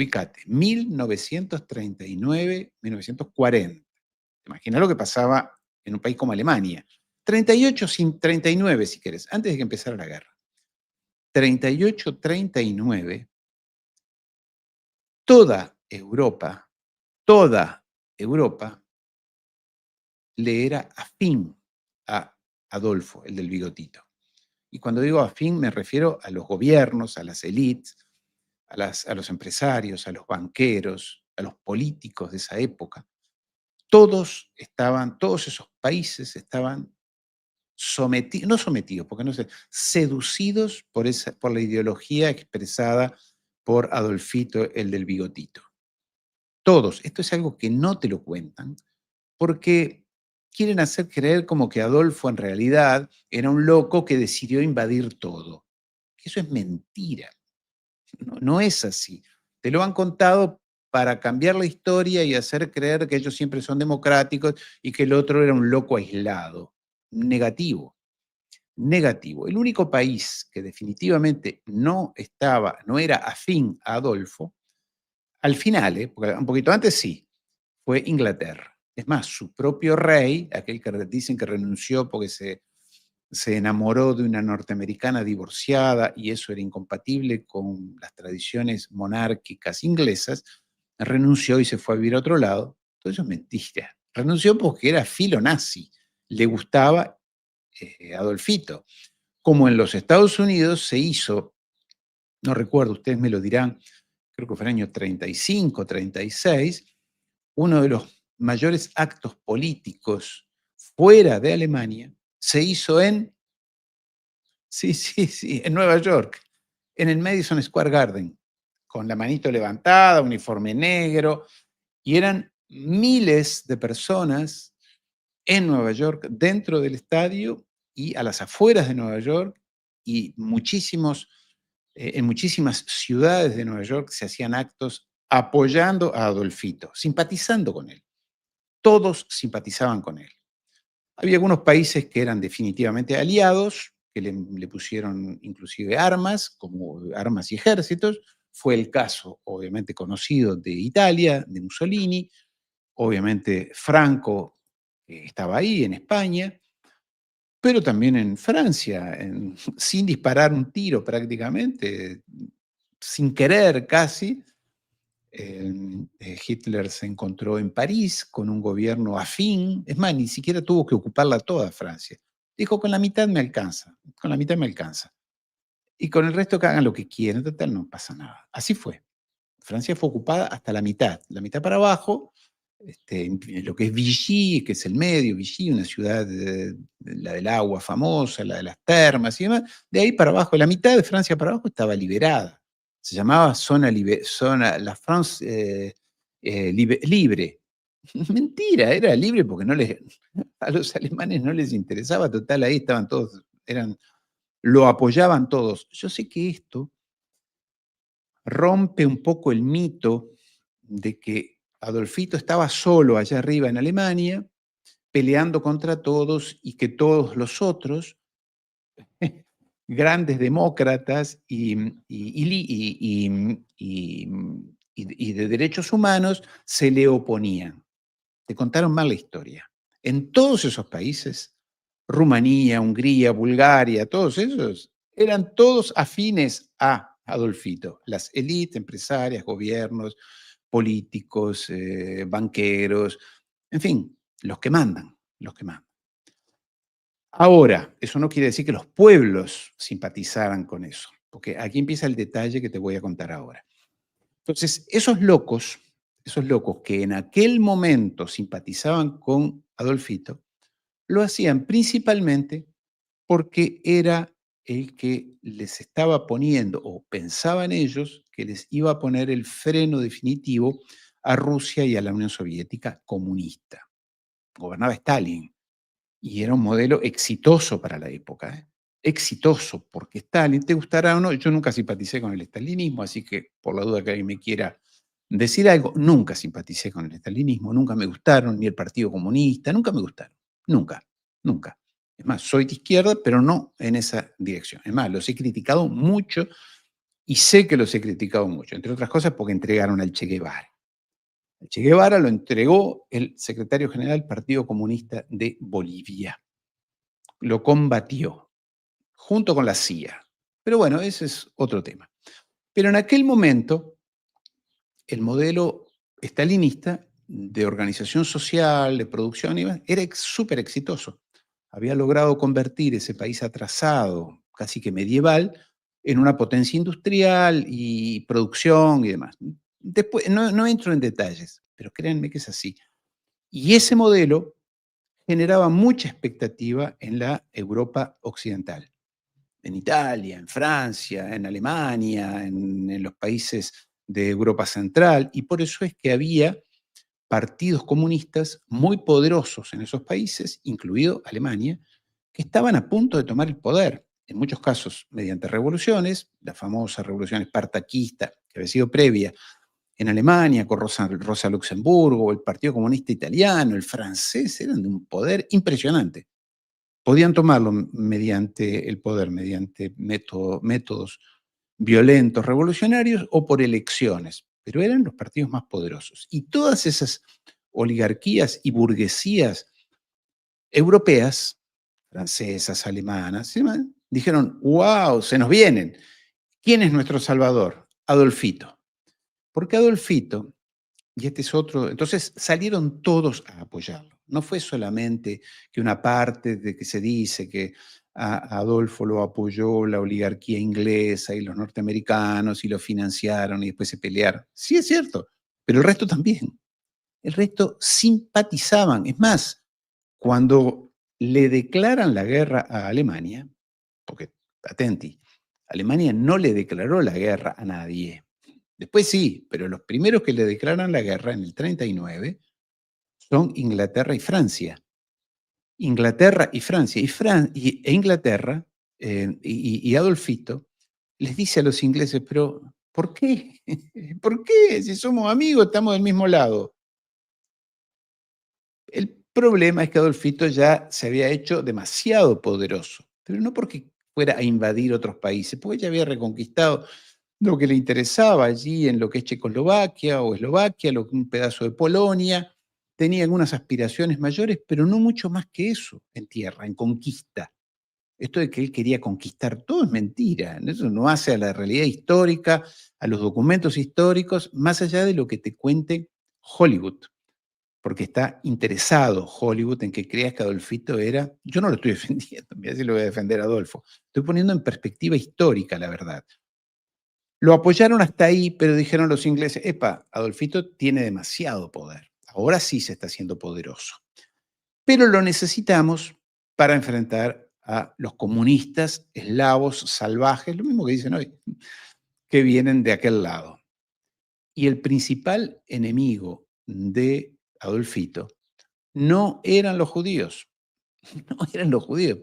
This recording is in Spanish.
ubicate, 1939, 1940. Imagina lo que pasaba en un país como Alemania. 38 sin 39, si querés, antes de que empezara la guerra. 38, 39, toda Europa le era afín a Adolfo, el del bigotito. Y cuando digo afín me refiero a los gobiernos, a las élites, a los empresarios, a los banqueros, a los políticos de esa época. Todos esos países estaban sometidos, no sometidos, porque no sé, seducidos por la ideología expresada por Adolfito, el del bigotito. Todos. Esto es algo que no te lo cuentan, porque quieren hacer creer como que Adolfo en realidad era un loco que decidió invadir todo. Eso es mentira. No es así. Te lo han contado para cambiar la historia y hacer creer que ellos siempre son democráticos y que el otro era un loco aislado. Negativo. Negativo. El único país que definitivamente no era afín a Adolfo, al final, porque un poquito antes sí, fue Inglaterra. Es más, su propio rey, aquel que dicen que renunció porque se enamoró de una norteamericana divorciada y eso era incompatible con las tradiciones monárquicas inglesas, renunció y se fue a vivir a otro lado. Todo eso es mentira. Renunció porque era filo nazi, le gustaba Adolfito. Como en los Estados Unidos se hizo, no recuerdo, ustedes me lo dirán, creo que fue en el año 35, 36, uno de los mayores actos políticos fuera de Alemania se hizo en Nueva York, en el Madison Square Garden, con la manito levantada, uniforme negro, y eran miles de personas en Nueva York, dentro del estadio y a las afueras de Nueva York, y en muchísimas ciudades de Nueva York se hacían actos apoyando a Adolfito, simpatizando con él. Todos simpatizaban con él. Había algunos países que eran definitivamente aliados, que le pusieron inclusive armas, como armas y ejércitos. Fue el caso, obviamente, conocido de Italia, de Mussolini. Obviamente, Franco estaba ahí, en España, pero también en Francia, sin disparar un tiro prácticamente, sin querer casi. Hitler se encontró en París con un gobierno afín, es más, ni siquiera tuvo que ocuparla toda Francia. Dijo, con la mitad me alcanza, con la mitad me alcanza. Y con el resto que hagan lo que quieran, total, no pasa nada. Así fue. Francia fue ocupada hasta la mitad para abajo, en lo que es Vichy, que es el medio, Vichy, una ciudad, la del agua famosa, la de las termas y demás, de ahí para abajo, la mitad de Francia para abajo estaba liberada. Se llamaba la France libre. Mentira, era libre porque a los alemanes no les interesaba, total, ahí estaban todos, lo apoyaban todos. Yo sé que esto rompe un poco el mito de que Adolfito estaba solo allá arriba en Alemania, peleando contra todos y que todos los otros, grandes demócratas y de derechos humanos, se le oponían. Te contaron mal la historia. En todos esos países, Rumanía, Hungría, Bulgaria, todos esos, eran todos afines a Adolfito. Las élites empresarias, gobiernos, políticos, banqueros, en fin, los que mandan, los que mandan. Ahora, eso no quiere decir que los pueblos simpatizaran con eso, porque aquí empieza el detalle que te voy a contar ahora. Entonces, esos locos que en aquel momento simpatizaban con Adolfito, lo hacían principalmente porque era el que les estaba poniendo, o pensaban ellos, que les iba a poner el freno definitivo a Rusia y a la Unión Soviética comunista. Gobernaba Stalin y era un modelo exitoso para la época. Exitoso, porque Stalin, te gustará o no, yo nunca simpaticé con el stalinismo, así que por la duda que alguien me quiera decir algo, nunca simpaticé con el stalinismo, nunca me gustaron, ni el Partido Comunista, nunca me gustaron, nunca, nunca. Es más, soy de izquierda, pero no en esa dirección. Es más, los he criticado mucho Y sé que los he criticado mucho, entre otras cosas porque entregaron al Che Guevara. El Che Guevara lo entregó el secretario general del Partido Comunista de Bolivia. Lo combatió, junto con la CIA. Pero bueno, ese es otro tema. Pero en aquel momento, el modelo estalinista de organización social, de producción, era súper exitoso. Había logrado convertir ese país atrasado, casi que medieval, en una potencia industrial y producción y demás. Después, no entro en detalles, pero créanme que es así. Y ese modelo generaba mucha expectativa en la Europa occidental, en Italia, en Francia, en Alemania, en los países de Europa Central, y por eso es que había partidos comunistas muy poderosos en esos países, incluido Alemania, que estaban a punto de tomar el poder, en muchos casos mediante revoluciones, la famosa revolución espartaquista, que había sido previa en Alemania, con Rosa Luxemburgo, el Partido Comunista Italiano, el francés, eran de un poder impresionante. Podían tomarlo mediante el poder, mediante métodos violentos, revolucionarios o por elecciones, pero eran los partidos más poderosos. Y todas esas oligarquías y burguesías europeas, francesas, alemanas, dijeron, wow, se nos vienen. ¿Quién es nuestro salvador? Adolfito. Porque Adolfito, y este es otro, entonces salieron todos a apoyarlo. No fue solamente que una parte de que se dice que a Adolfo lo apoyó la oligarquía inglesa y los norteamericanos y lo financiaron y después se pelearon. Sí, es cierto, pero el resto también. El resto simpatizaban. Es más, cuando le declaran la guerra a Alemania, porque, atenti, Alemania no le declaró la guerra a nadie. Después sí, pero los primeros que le declaran la guerra en el 39 son Inglaterra y Francia. Inglaterra y Francia. E Inglaterra y Adolfito les dice a los ingleses, pero ¿por qué? ¿Por qué? Si somos amigos, estamos del mismo lado. El problema es que Adolfito ya se había hecho demasiado poderoso, pero no porque fuera a invadir otros países, porque ya había reconquistado lo que le interesaba allí en lo que es Checoslovaquia o Eslovaquia, un pedazo de Polonia. Tenía algunas aspiraciones mayores, pero no mucho más que eso en tierra, en conquista. Esto de que él quería conquistar todo es mentira. Eso no hace a la realidad histórica, a los documentos históricos, más allá de lo que te cuente Hollywood, porque está interesado Hollywood en que creas que Adolfito era, yo no lo estoy defendiendo, mira si lo voy a defender a Adolfo, estoy poniendo en perspectiva histórica la verdad. Lo apoyaron hasta ahí, pero dijeron los ingleses, epa, Adolfito tiene demasiado poder, ahora sí se está haciendo poderoso, pero lo necesitamos para enfrentar a los comunistas eslavos salvajes, lo mismo que dicen hoy, que vienen de aquel lado. Y el principal enemigo de Adolfito no eran los judíos, no eran los judíos.